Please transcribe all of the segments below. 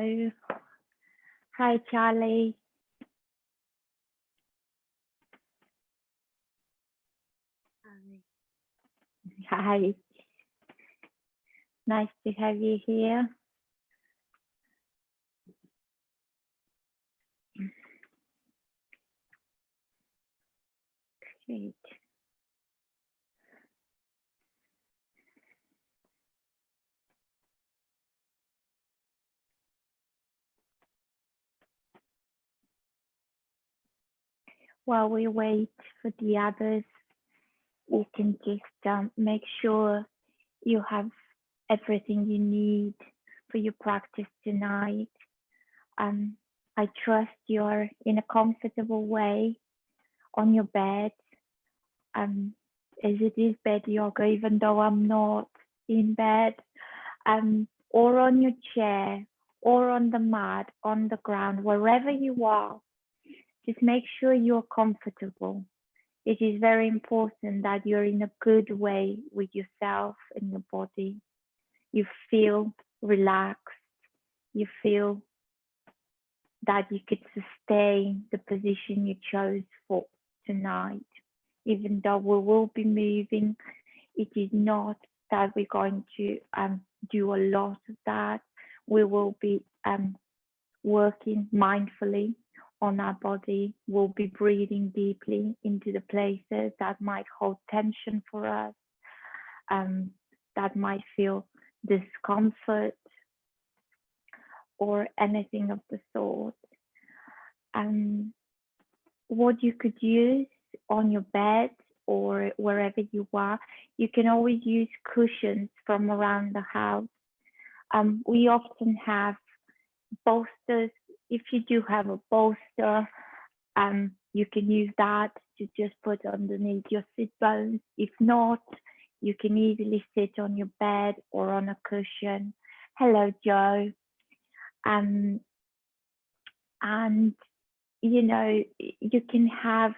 Hello. Hi, Charlie. Hi. Nice to have you here. Great. While we wait for the others, you can just make sure you have everything you need for your practice tonight. I trust you're in a comfortable way on your bed, as it is bed yoga, even though I'm not in bed, or on your chair, or on the mat, on the ground, wherever you are. Just make sure you're comfortable. It is very important that you're in a good way with yourself and your body. You feel relaxed. You feel that you could sustain the position you chose for tonight. Even though we will be moving, it is not that we're going to do a lot of that. We will be working mindfully on our body. We'll be breathing deeply into the places that might hold tension for us, that might feel discomfort or anything of the sort. What you could use on your bed or wherever you are, you can always use cushions from around the house. We often have bolsters. If you do have a bolster, you can use that to just put underneath your sit bones. If not, you can easily sit on your bed or on a cushion. Hello, Joe. And you know, you can have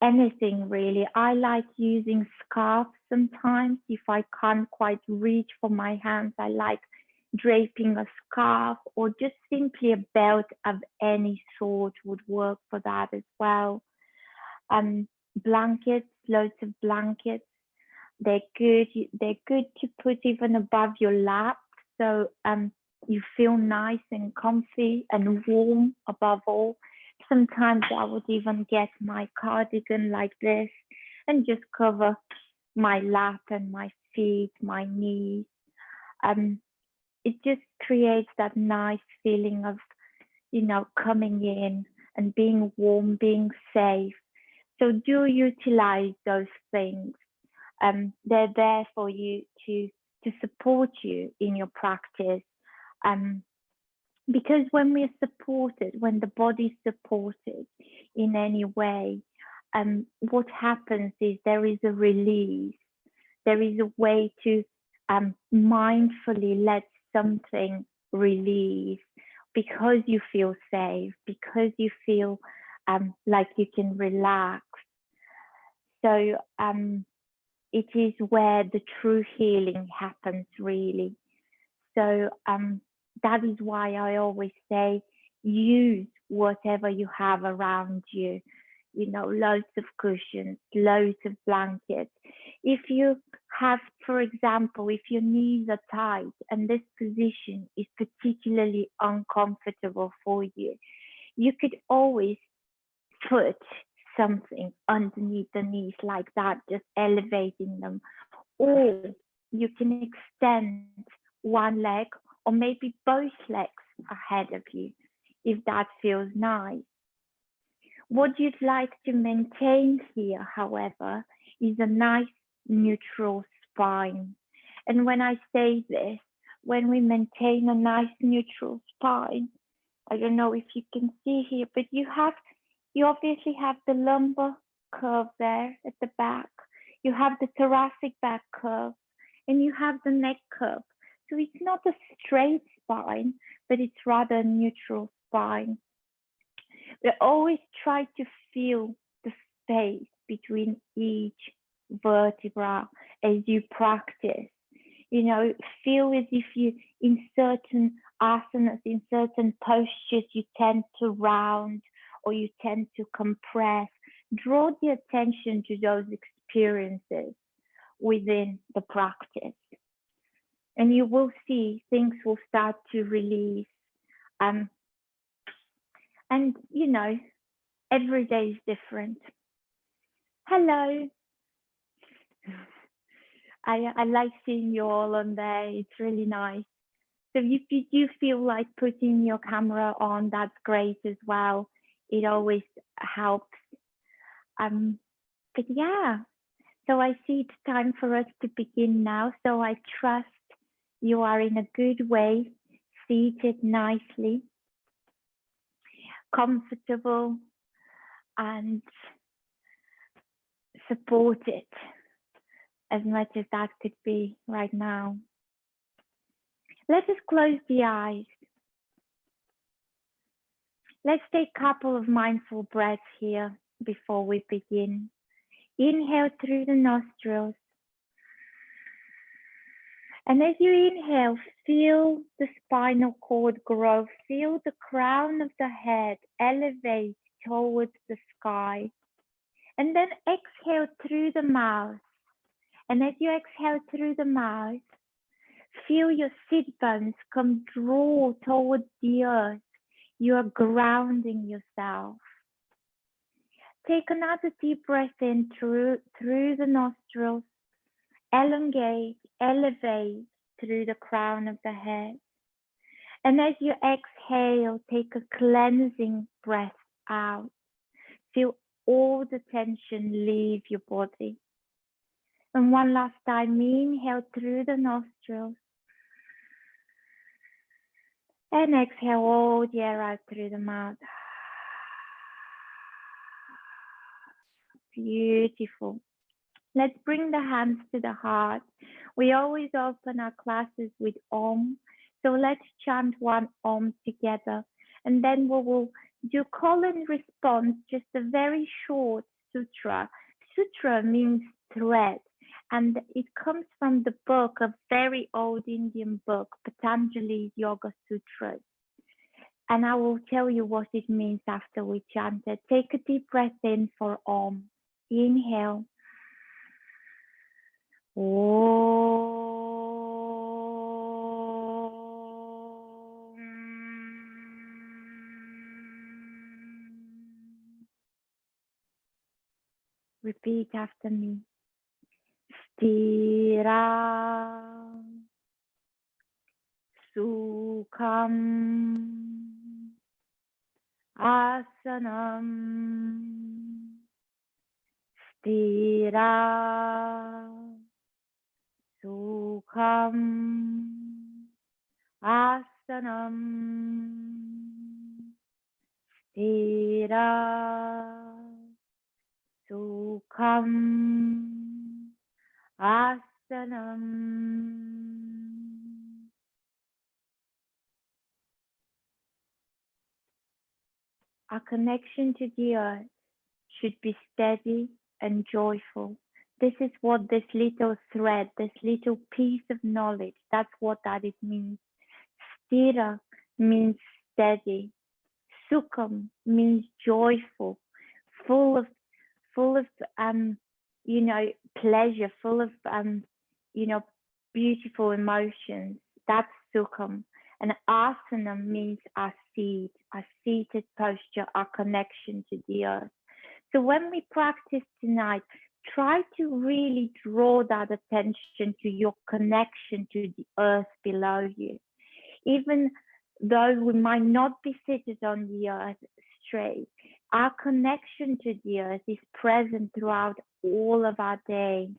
anything really. I like using scarves sometimes. If I can't quite reach for my hands, I like draping a scarf, or just simply a belt of any sort would work for that as well. Blankets, loads of blankets. They're good. They're good to put even above your lap, so you feel nice and comfy and warm above all. Sometimes I would even get my cardigan like this and just cover my lap and my feet, my knees. It just creates that nice feeling of, you know, coming in and being warm, being safe. So do utilize those things. They're there for you to support you in your practice. Because when we're supported, when the body's supported in any way, what happens is there is a release. There is a way to mindfully let something release, because you feel safe, because you feel like you can relax. So it is where the true healing happens, really. So that is why I always say, use whatever you have around you. You know, loads of cushions, loads of blankets. If you have, for example, if your knees are tight and this position is particularly uncomfortable for you, you could always put something underneath the knees like that, just elevating them. Or you can extend one leg or maybe both legs ahead of you, if that feels nice. What you'd like to maintain here, however, is a nice neutral spine. And when I say this, when we maintain a nice neutral spine, I don't know if you can see here, but you obviously have the lumbar curve there at the back. You have the thoracic back curve, and you have the neck curve. So it's not a straight spine, but it's rather a neutral spine. We always try to feel the space between each vertebra as you practice. You know, feel as if you, in certain asanas, in certain postures, you tend to round or you tend to compress. Draw the attention to those experiences within the practice. And you will see things will start to release. And you know, every day is different. Hello. I like seeing you all on there. It's really nice. So if you do feel like putting your camera on, that's great as well. It always helps. But yeah, so I see it's time for us to begin now. So I trust you are in a good way, seated nicely, comfortable, and supported as much as that could be right now. Let us close the eyes. Let's take a couple of mindful breaths here before we begin. Inhale through the nostrils. And as you inhale, feel the spinal cord grow. Feel the crown of the head elevate towards the sky. And then exhale through the mouth. And as you exhale through the mouth, feel your sit bones come draw towards the earth. You are grounding yourself. Take another deep breath in through the nostrils. Elongate, elevate through the crown of the head. And as you exhale, take a cleansing breath out. Feel all the tension leave your body. And one last time, inhale through the nostrils. And exhale all the air out through the mouth. Beautiful. Let's bring the hands to the heart. We always open our classes with Om. So let's chant one Om together. And then we will do call and response, just a very short sutra. Sutra means thread. And it comes from the book, a very old Indian book, Patanjali's Yoga Sutras. And I will tell you what it means after we chant it. Take a deep breath in for Om. Inhale. Repeat after me. Stira Sukham Asanam Stira Sukham Asanam Stira Sukham Asanam. Our connection to the earth should be steady and joyful. This is what this little thread, this little piece of knowledge, that's what that it means. Stira means steady. Sukham means joyful, full of pleasure, full of beautiful emotions. That's sukham. And asana means our seat, our seated posture, our connection to the earth. So when we practice tonight, try to really draw that attention to your connection to the earth below you. Even though we might not be seated on the earth straight, our connection to the earth is present throughout all of our day.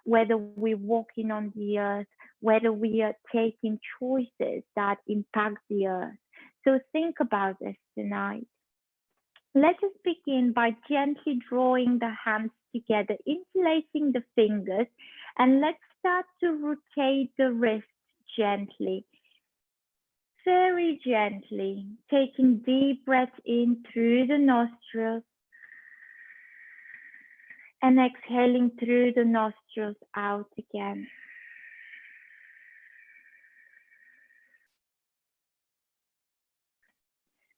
Whether we're walking on the earth, whether we are taking choices that impact the earth. So think about this tonight. Let us begin by gently drawing the hands together, interlacing the fingers, and let's start to rotate the wrist gently. Very gently, taking deep breaths in through the nostrils and exhaling through the nostrils out again.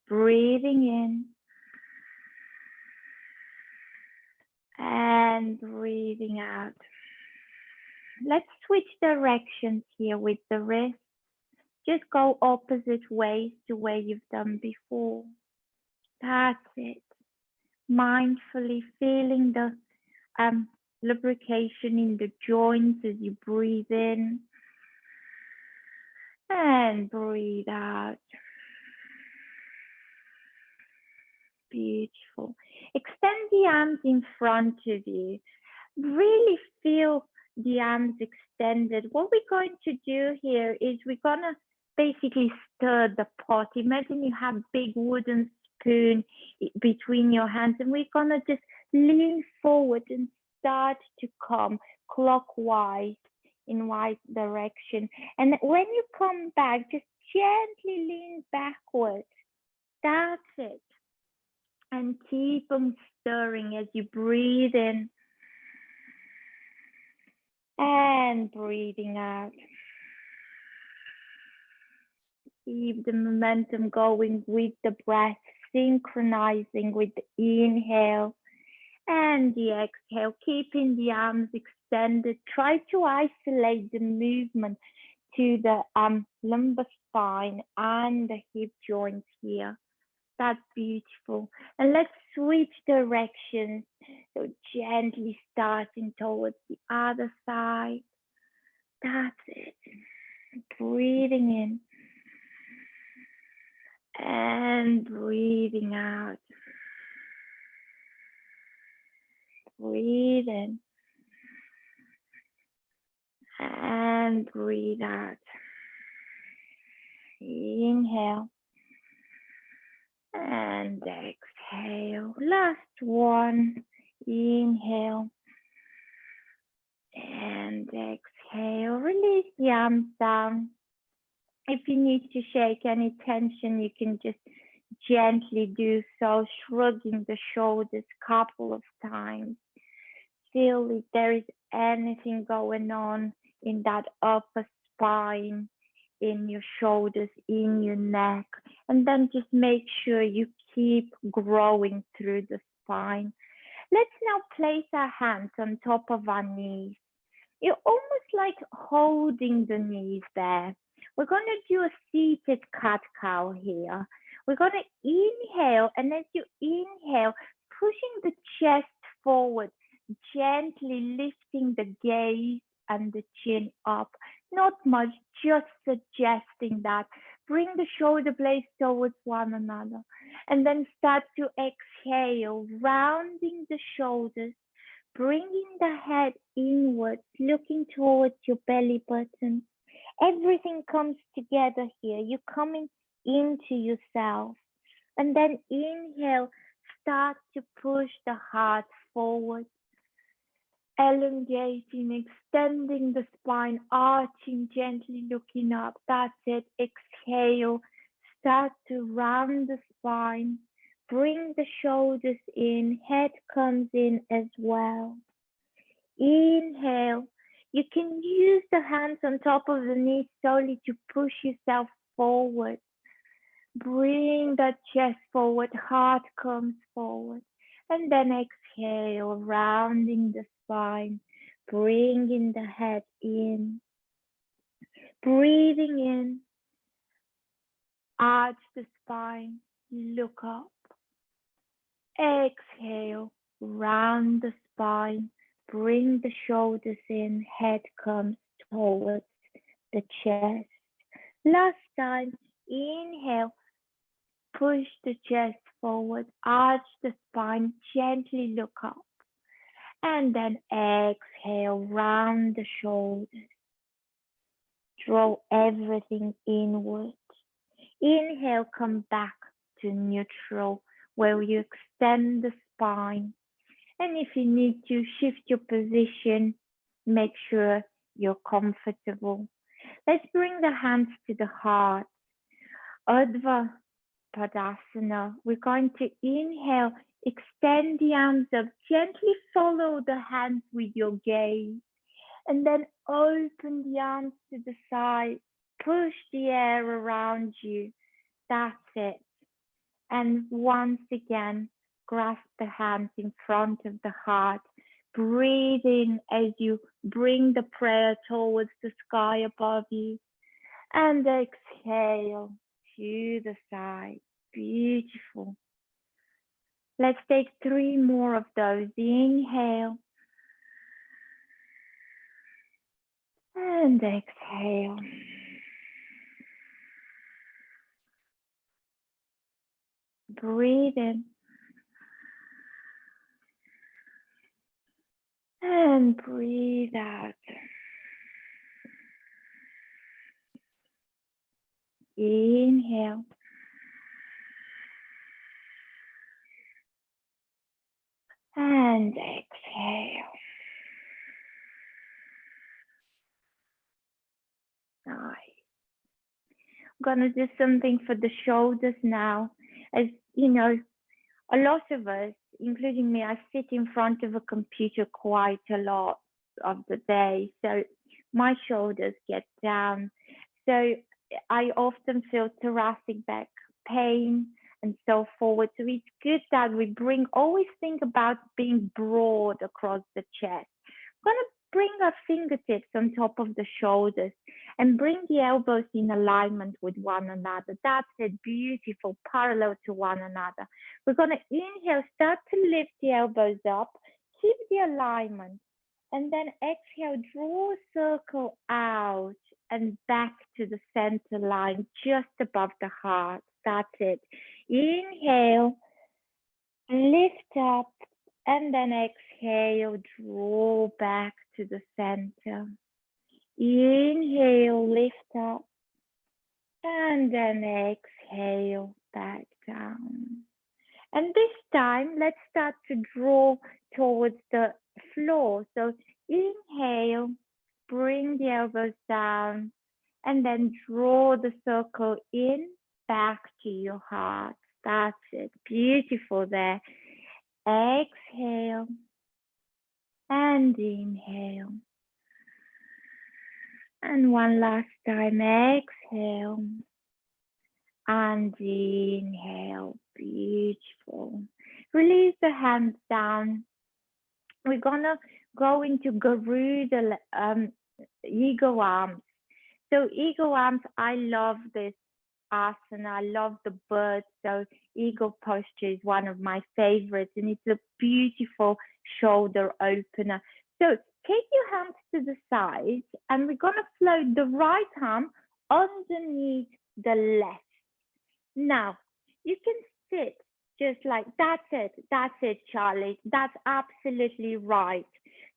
Breathing in and breathing out. Let's switch directions here with the wrist. Just go opposite ways to where you've done before. That's it. Mindfully feeling the lubrication in the joints as you breathe in and breathe out. Beautiful. Extend the arms in front of you. Really feel the arms extended. What we're going to do here is we're going to basically stir the pot. Imagine you have big wooden spoon between your hands, and we're going to just lean forward and start to come clockwise in right direction. And when you come back, just gently lean backwards. That's it. And keep them stirring as you breathe in and breathing out. Keep the momentum going with the breath, synchronizing with the inhale and the exhale, keeping the arms extended. Try to isolate the movement to the lumbar spine and the hip joints here. That's beautiful. And let's switch directions. So gently starting towards the other side. That's it. Breathing in and breathing out. Breathe in and breathe out. Inhale and exhale. Last one. Inhale and exhale. Release the arms down. If you need to shake any tension, you can just gently do so, shrugging the shoulders a couple of times. Feel if there is anything going on in that upper spine, in your shoulders, in your neck, and then just make sure you keep growing through the spine. Let's now place our hands on top of our knees. You're almost like holding the knees there. We're going to do a seated cat-cow here. We're going to inhale, and as you inhale, pushing the chest forward, gently lifting the gaze and the chin up. Not much, just suggesting that. Bring the shoulder blades towards one another, and then start to exhale, rounding the shoulders, bringing the head inwards, looking towards your belly button. Everything comes together here. You're coming into yourself. And then inhale, start to push the heart forward, elongating, extending the spine, arching, gently looking up. That's it. Exhale, start to round the spine, bring the shoulders in, head comes in as well. Inhale. You can use the hands on top of the knees solely to push yourself forward. Bring that chest forward, heart comes forward. And then exhale, rounding the spine, bringing the head in. Breathing in, arch the spine, look up. Exhale, round the spine, bring the shoulders in, head comes towards the chest. Last time, inhale, push the chest forward, arch the spine, gently look up. And then exhale, round the shoulders. Draw everything inward. Inhale, come back to neutral, where you extend the spine. And if you need to shift your position, make sure you're comfortable. Let's bring the hands to the heart. Urdhva Padasana. We're going to inhale, extend the arms up, gently follow the hands with your gaze, and then open the arms to the side, push the air around you. That's it. And once again, grasp the hands in front of the heart. Breathe in as you bring the prayer towards the sky above you. And exhale to the side. Beautiful. Let's take 3 more of those. Inhale. And exhale. Breathe in. And breathe out. Inhale. And exhale. Nice. I'm gonna do something for the shoulders now. As you know, a lot of us, including me, I sit in front of a computer quite a lot of the day. So my shoulders get down. So I often feel thoracic back pain and so forward. So it's good that we always think about being broad across the chest. I'm gonna bring our fingertips on top of the shoulders and bring the elbows in alignment with one another. That's it, beautiful, parallel to one another. We're gonna inhale, start to lift the elbows up, keep the alignment, and then exhale, draw a circle out and back to the center line, just above the heart. That's it. Inhale, lift up, and then exhale, draw back to the center. Inhale, lift up, and then exhale, back down. And this time, let's start to draw towards the floor. So inhale, bring the elbows down, and then draw the circle in, back to your heart. That's it. Beautiful there. Exhale and inhale. And one last time, exhale and inhale. Beautiful. Release the hands down. We're gonna go into Garuda, ego arms. So ego arms, I love this asana. I love the bird. So ego posture is one of my favorites, and it's a beautiful shoulder opener. So take your hands to the sides, and we're gonna float the right arm underneath the left. Now you can sit just like that's it, Charlie. That's absolutely right.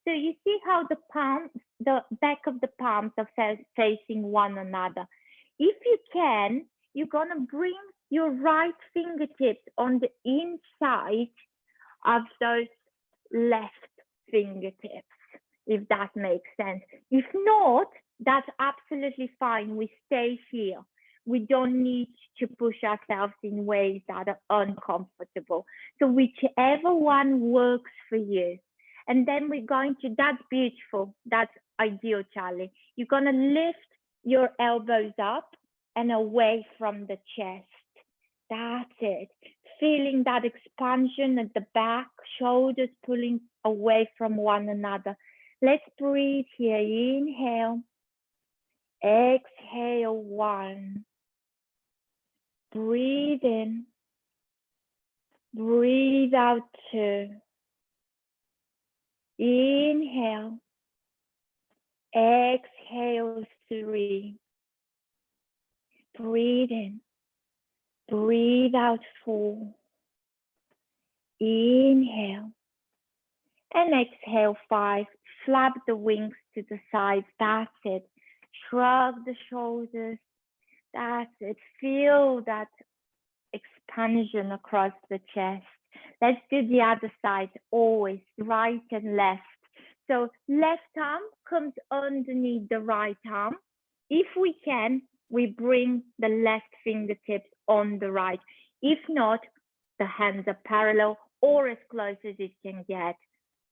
So you see how the palms, the back of the palms are facing one another. If you can, you're gonna bring your right fingertips on the inside of those left fingertips, if that makes sense. If not, that's absolutely fine. We stay here. We don't need to push ourselves in ways that are uncomfortable. So whichever one works for you. And then we're going to, that's beautiful. That's ideal, Charlie. You're gonna lift your elbows up and away from the chest. That's it. Feeling that expansion at the back, shoulders pulling away from one another. Let's breathe here. Inhale. Exhale, 1. Breathe in. Breathe out, 2. Inhale. Exhale, 3. Breathe in. Breathe out, 4. Inhale. And exhale, 5. Flap the wings to the sides. That's it. Shrug the shoulders. That's it. Feel that expansion across the chest. Let's do the other side, always right and left. So left arm comes underneath the right arm. If we can, we bring the left fingertips on the right. If not, the hands are parallel or as close as it can get.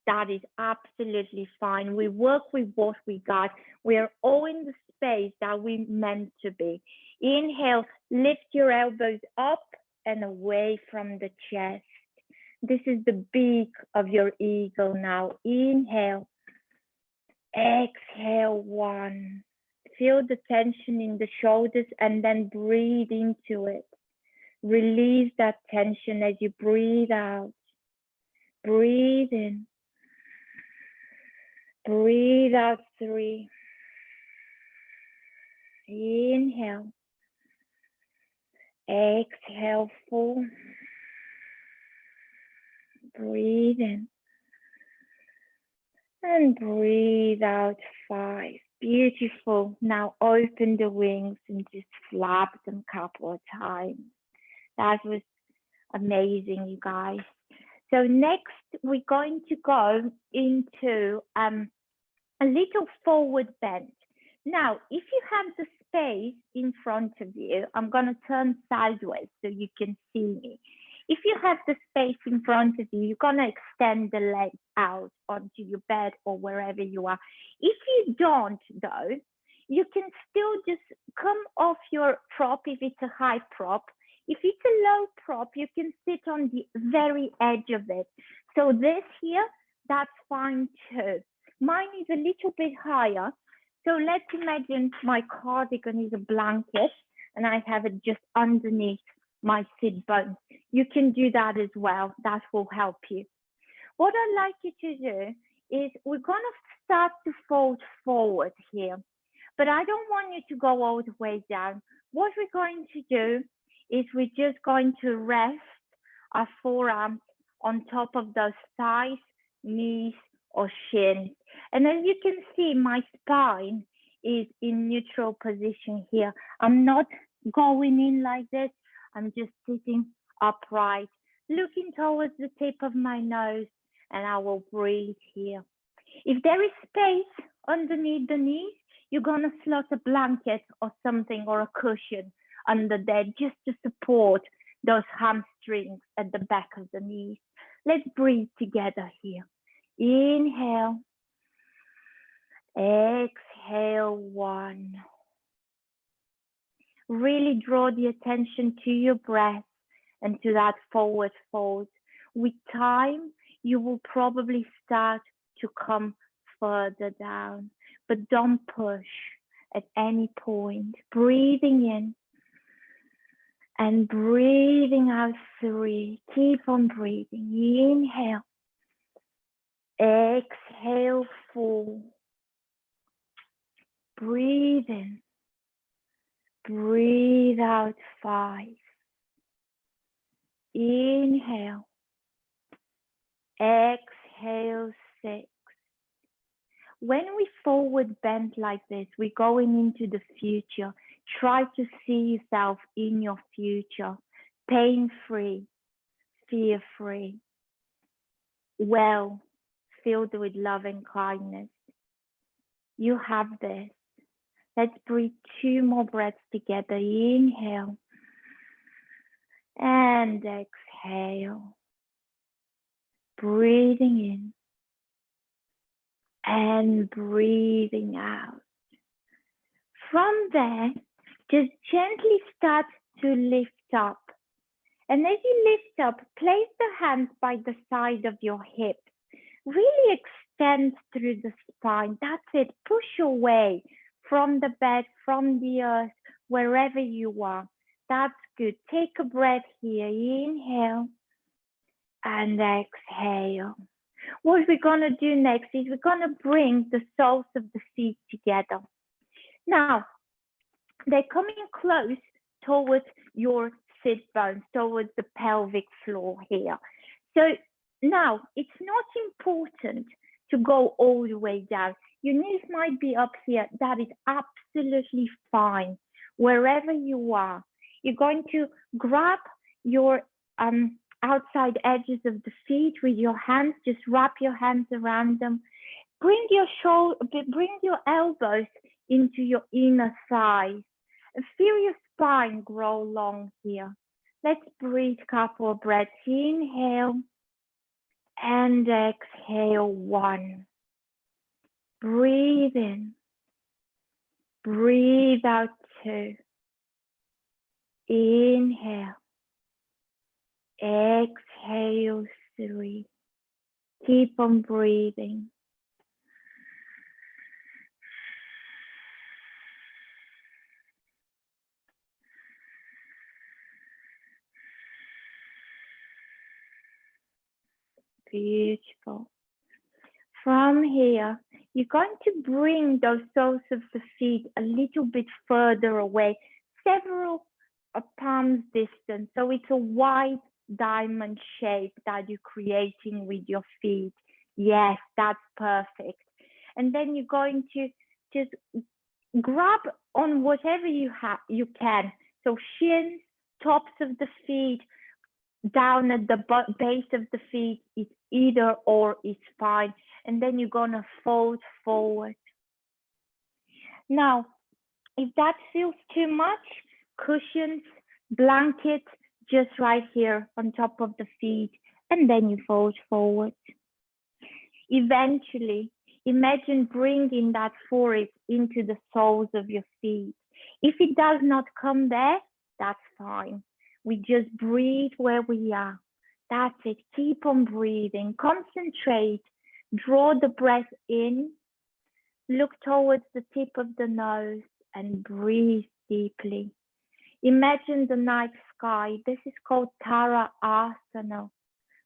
That is absolutely fine. We work with what we got. We are all in the space that we meant to be. Inhale, lift your elbows up and away from the chest. This is the beak of your eagle now. Inhale, exhale, 1. Feel the tension in the shoulders and then breathe into it. Release that tension as you breathe out. Breathe in. Breathe out, 3. Inhale. Exhale, 4. Breathe in. And breathe out, 5. Beautiful. Now open the wings and just flap them a couple of times. That was amazing, you guys. So next, we're going to go into a little forward bend. Now, if you have the space in front of you, I'm going to turn sideways so you can see me. If you have the space in front of you, you're going to extend the legs out onto your bed or wherever you are. If you don't, though, you can still just come off your prop if it's a high prop. If it's a low prop, you can sit on the very edge of it. So this here, that's fine too. Mine is a little bit higher. So let's imagine my cardigan is a blanket and I have it just underneath my sit bones. You can do that as well. That will help you. What I'd like you to do is we're going to start to fold forward here, but I don't want you to go all the way down. What we're going to do is we're just going to rest our forearms on top of those thighs, knees, or shins. And as you can see, my spine is in neutral position here. I'm not going in like this. I'm just sitting upright, looking towards the tip of my nose, and I will breathe here. If there is space underneath the knees, you're going to slot a blanket or something or a cushion under there just to support those hamstrings at the back of the knees. Let's breathe together here. Inhale, exhale, 1. Really draw the attention to your breath and to that forward fold. With time, you will probably start to come further down, but don't push at any point. Breathing in and breathing out, 3. Keep on breathing. Inhale. Exhale, 4. Breathe in. Breathe out, 5. Inhale. Exhale, 6. When we forward bend like this, we're going into the future. Try to see yourself in your future, pain-free, fear-free, well, filled with love and kindness. You have this. Let's breathe 2 more breaths together. Inhale and exhale. Breathing in and breathing out. From there, just gently start to lift up. And as you lift up, place the hands by the side of your hips. Really extend through the spine. That's it. Push away from the bed, from the earth, wherever you are. That's good. Take a breath here. Inhale and exhale. What we're going to do next is we're going to bring the soles of the feet together. Now, they're coming close towards your sit bones, towards the pelvic floor here. So now it's not important to go all the way down. Your knees might be up here. That is absolutely fine. Wherever you are, you're going to grab your outside edges of the feet with your hands. Just wrap your hands around them. Bring your elbows into your inner thighs. And feel your spine grow long here. Let's breathe a couple of breaths. Inhale and exhale, 1. Breathe in. Breathe out, 2. Inhale Keep on breathing. Beautiful. From here, you're going to bring those soles of the feet a little bit further away, several palms distance. So it's a wide diamond shape that you're creating with your feet. Yes, that's perfect. And then you're going to just grab on whatever you can. So shins, tops of the feet, down at the base of the feet, it's either or is fine. And then you're gonna fold forward. Now, if that feels too much, cushions, blanket, just right here on top of the feet, and then you fold forward. Eventually, imagine bringing that forehead into the soles of your feet. If it does not come there, that's fine. We just breathe where we are. That's it. Keep on breathing. Concentrate. Draw the breath in. Look towards the tip of the nose and breathe deeply. Imagine the night sky. This is called Tara Asana,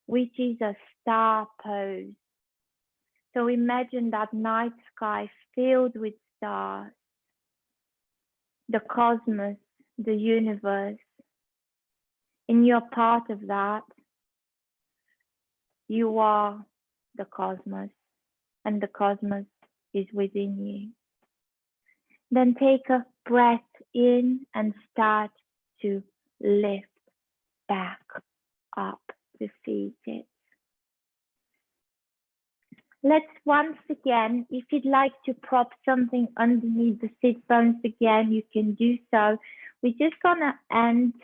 which is a star pose. So imagine that night sky filled with stars, the cosmos, the universe. And you're part of that. You are the cosmos, and the cosmos is within you. Then take a breath in and start to lift back up to seated. Let's once again, if you'd like to prop something underneath the sit bones again, you can do so. We're just gonna end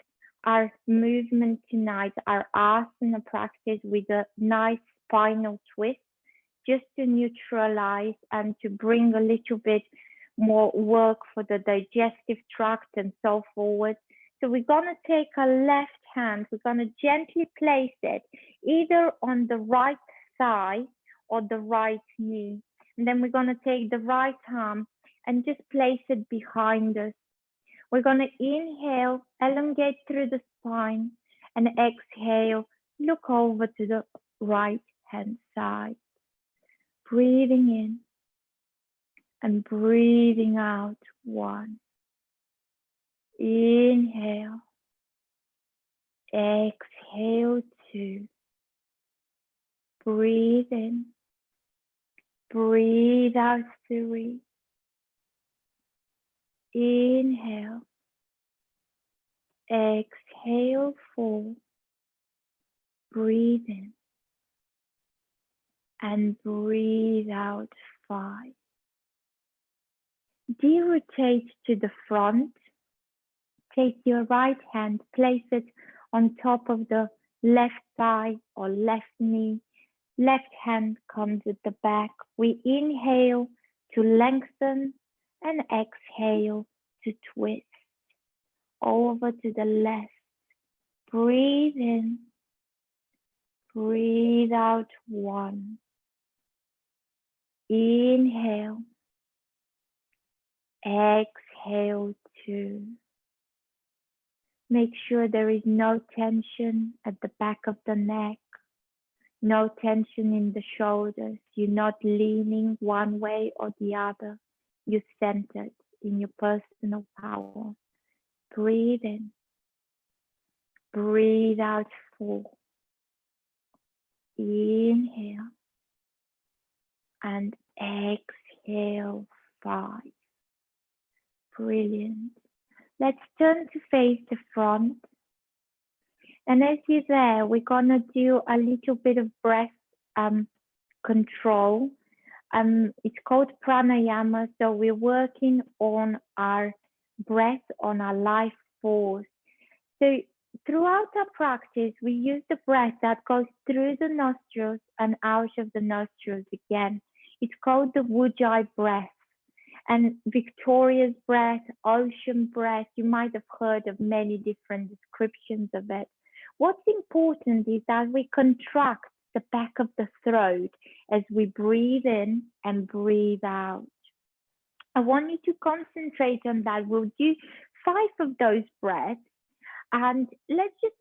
our movement tonight, our asana practice, with a nice spinal twist, just to neutralize and to bring a little bit more work for the digestive tract and so forth. So we're gonna take our left hand, we're gonna gently place it either on the right thigh or the right knee. And then we're gonna take the right arm and just place it behind us. We're gonna inhale, elongate through the spine, and exhale, look over to the right hand side. Breathing in and breathing out. 1. Inhale. Exhale. 2. Breathe in. Breathe out. 3. Inhale. Exhale. 4. Breathe in. And breathe out. 5. De-rotate to the front. Take your right hand, place it on top of the left thigh or left knee. Left hand comes at the back. We inhale to lengthen and exhale to twist. Over to the left. Breathe in. Breathe out. 1. Inhale. Exhale. 2. Make sure there is no tension at the back of the neck, no tension in the shoulders. You're not leaning one way or the other. You're centered in your personal power. Breathe in. Breathe out. 4. Inhale. And exhale. 5. Brilliant. Let's turn to face the front. And as you're there, we're gonna do a little bit of breath control. It's called pranayama. So we're working on our breath, on our life force. So throughout our practice, we use the breath that goes through the nostrils and out of the nostrils again. It's called the Ujjayi breath. And Victoria's breath, ocean breath, you might have heard of many different descriptions of it. What's important is that we contract the back of the throat as we breathe in and breathe out. I want you to concentrate on that. We'll do 5 of those breaths, and let's just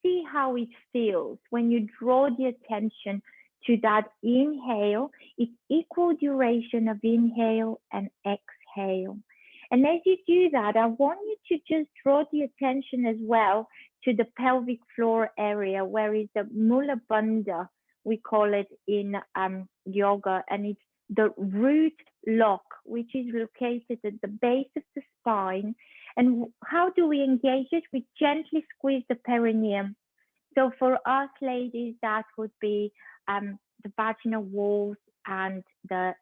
see how it feels when you draw the attention to that inhale. It's equal duration of inhale and exhale. And as you do that, I want you to just draw the attention as well to the pelvic floor area, where is the mula bandha, we call it in yoga, and it's the root lock, which is located at the base of the spine. And how do we engage it? We gently squeeze the perineum. So for us ladies, that would be the vaginal walls and the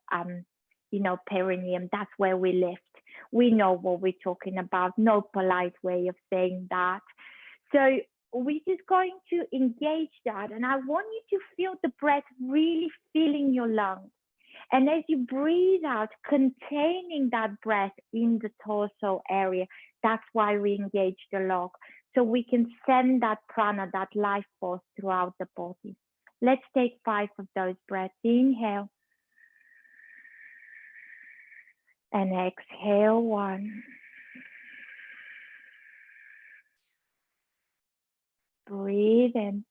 perineum. That's where we lift. We know what we're talking about. No polite way of saying that. So we're just going to engage that, and I want you to feel the breath really filling your lungs. And as you breathe out, containing that breath in the torso area, that's why we engage the lock. So we can send that prana, that life force throughout the body. Let's take 5 of those breaths. Inhale. And exhale 1. Breathe in.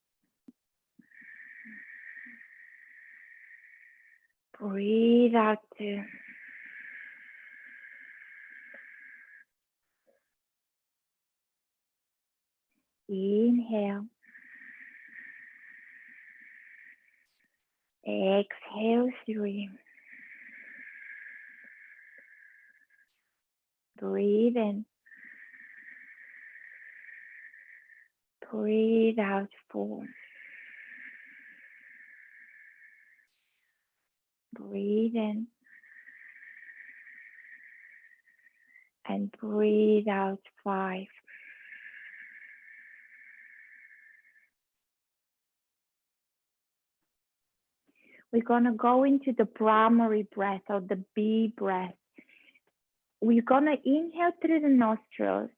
Breathe out 2. Inhale. Exhale 3. Breathe in. Breathe out 4. Breathe in. And breathe out 5. We're going to go into the Brahmari breath, or the bee breath. We're going to inhale through the nostrils,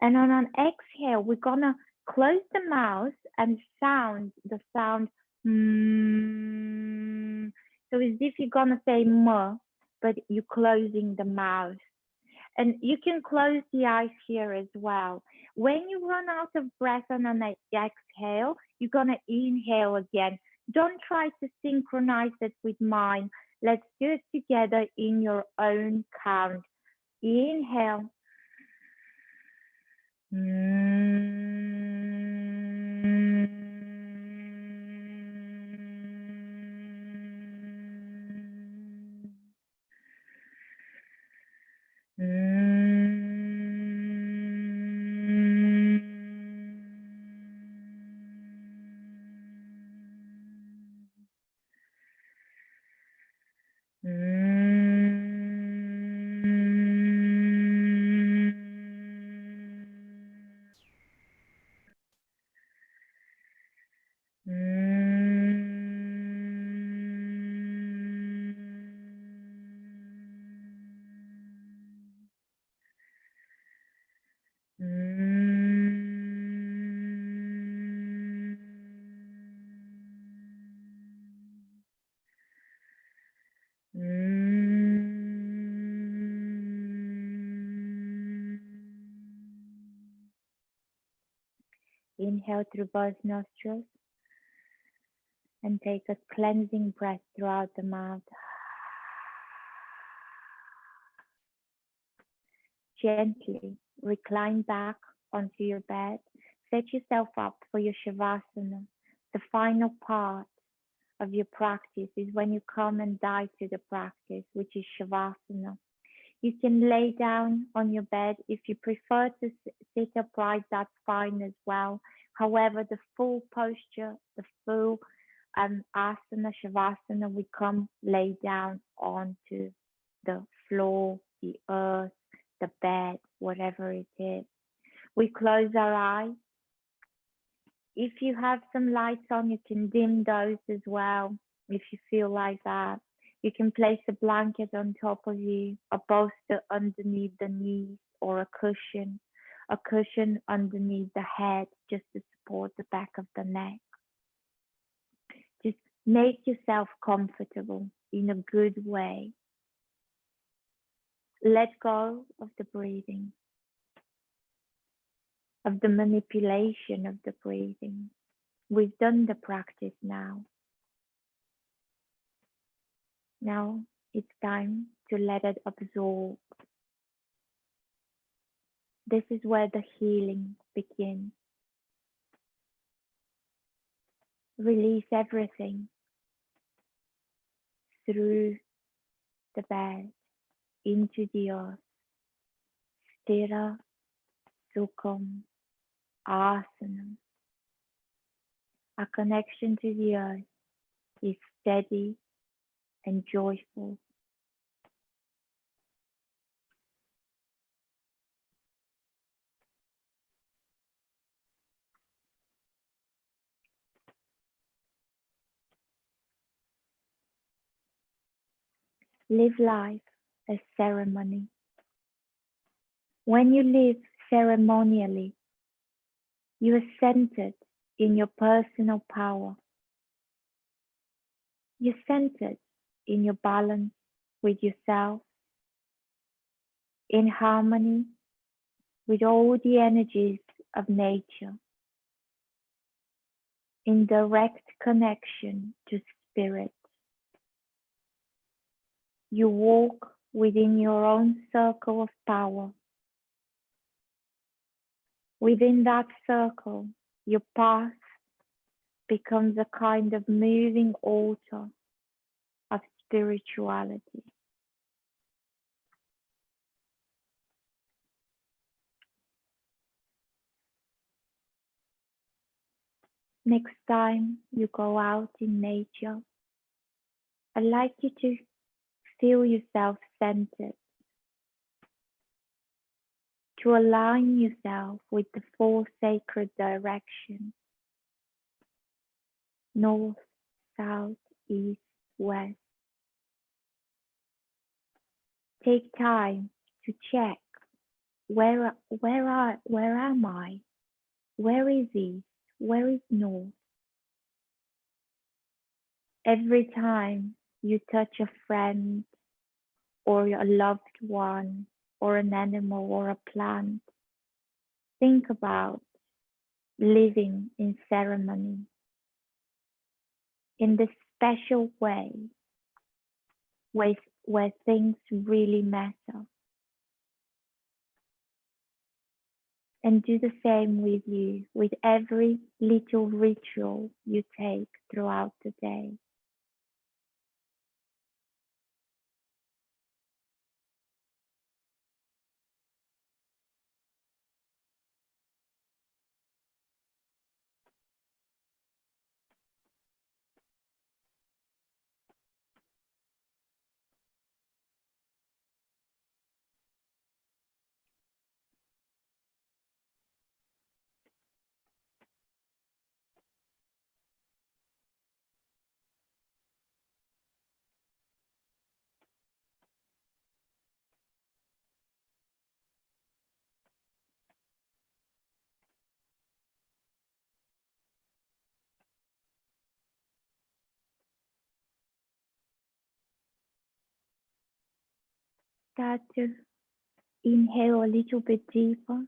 and on an exhale, we're going to close the mouth and sound the sound mm. So as if you're going to say m, but you're closing the mouth. And you can close the eyes here as well. When you run out of breath on an exhale, you're going to inhale again. Don't try to synchronize it with mine. Let's do it together in your own count. Inhale. Inhale through both nostrils and take a cleansing breath throughout the mouth. Gently recline back onto your bed. Set yourself up for your Shavasana. The final part of your practice is when you come and die to the practice, which is Shavasana. You can lay down on your bed. If you prefer to sit upright, that's fine as well. However, the full posture, the full asana, Shavasana, we come lay down onto the floor, the earth, the bed, whatever it is. We close our eyes. If you have some lights on, you can dim those as well, if you feel like that. You can place a blanket on top of you, a bolster underneath the knees, or a cushion underneath the head, just to support the back of the neck. Make yourself comfortable in a good way. Let go of the breathing, of the manipulation of the breathing. We've done the practice now. Now it's time to let it absorb. This is where the healing begins. Release everything through the bed into the earth. Stira Sukham Asanam. Our connection to the earth is steady and joyful. Live life as ceremony. When you live ceremonially, you are centered in your personal power. You're centered in your balance with yourself, in harmony with all the energies of nature, in direct connection to spirit. You walk within your own circle of power. Within that circle, your path becomes a kind of moving altar of spirituality. Next time you go out in nature, I'd like you to feel yourself centered, to align yourself with the four sacred directions: north, south, east, west. Take time to check where am I? Where is east? Where is north? Every time you touch a friend or a loved one or an animal or a plant, think about living in ceremony in this special way where things really matter. And do the same with you, with every little ritual you take throughout the day. Start to inhale a little bit deeper.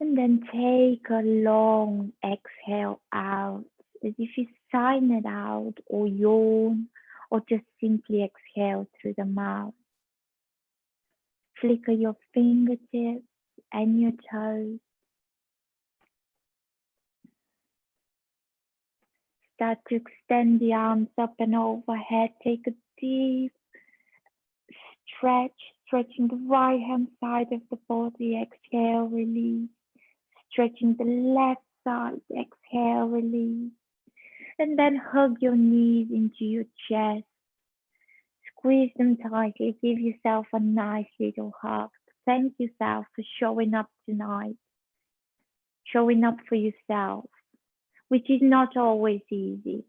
And then take a long exhale out, as if you sign it out or yawn, or just simply exhale through the mouth. Flicker your fingertips and your toes. Start to extend the arms up and overhead. Take a deep stretch, stretching the right hand side of the body. Exhale, release. Stretching the left side. Exhale, release. And then hug your knees into your chest. Squeeze them tightly. Give yourself a nice little hug. Thank yourself for showing up tonight. Showing up for yourself, which is not always easy.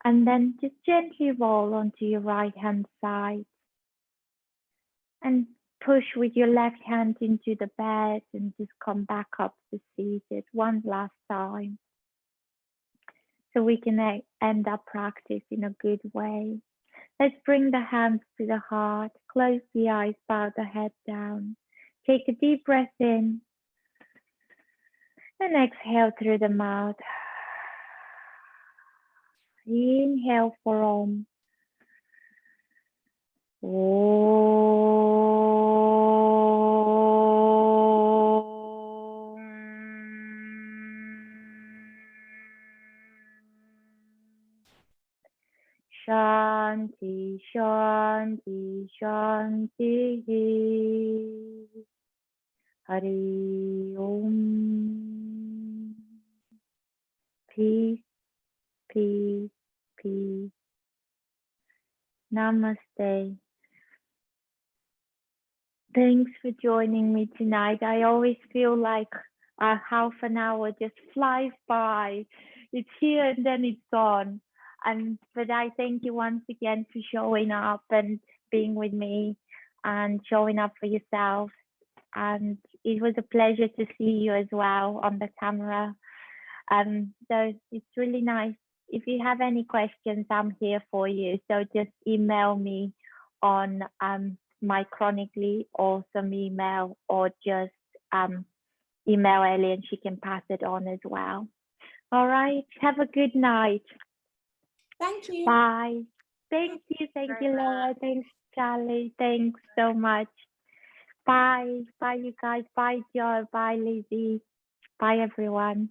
And then just gently roll onto your right hand side. And push with your left hand into the bed and just come back up to seated one last time. So we can end our practice in a good way. Let's bring the hands to the heart, close the eyes, bow the head down. Take a deep breath in and exhale through the mouth. Inhale for Om. Shanti, Shanti, Shanti. Hari Om. Peace, peace, peace. Namaste. Thanks for joining me tonight. I always feel like a half an hour just flies by. It's here and then it's gone. But I thank you once again for showing up and being with me and showing up for yourself. And it was a pleasure to see you as well on the camera. So it's really nice. If you have any questions, I'm here for you. So just email me on my Chronically awesome email, or just email Ellie and she can pass it on as well. All right. Have a good night. Thank you. Bye. Thank you. Thank you, Laura. Thanks, Charlie. Thanks so much. Bye. Bye, you guys. Bye, Joe. Bye, Lizzie. Bye, everyone.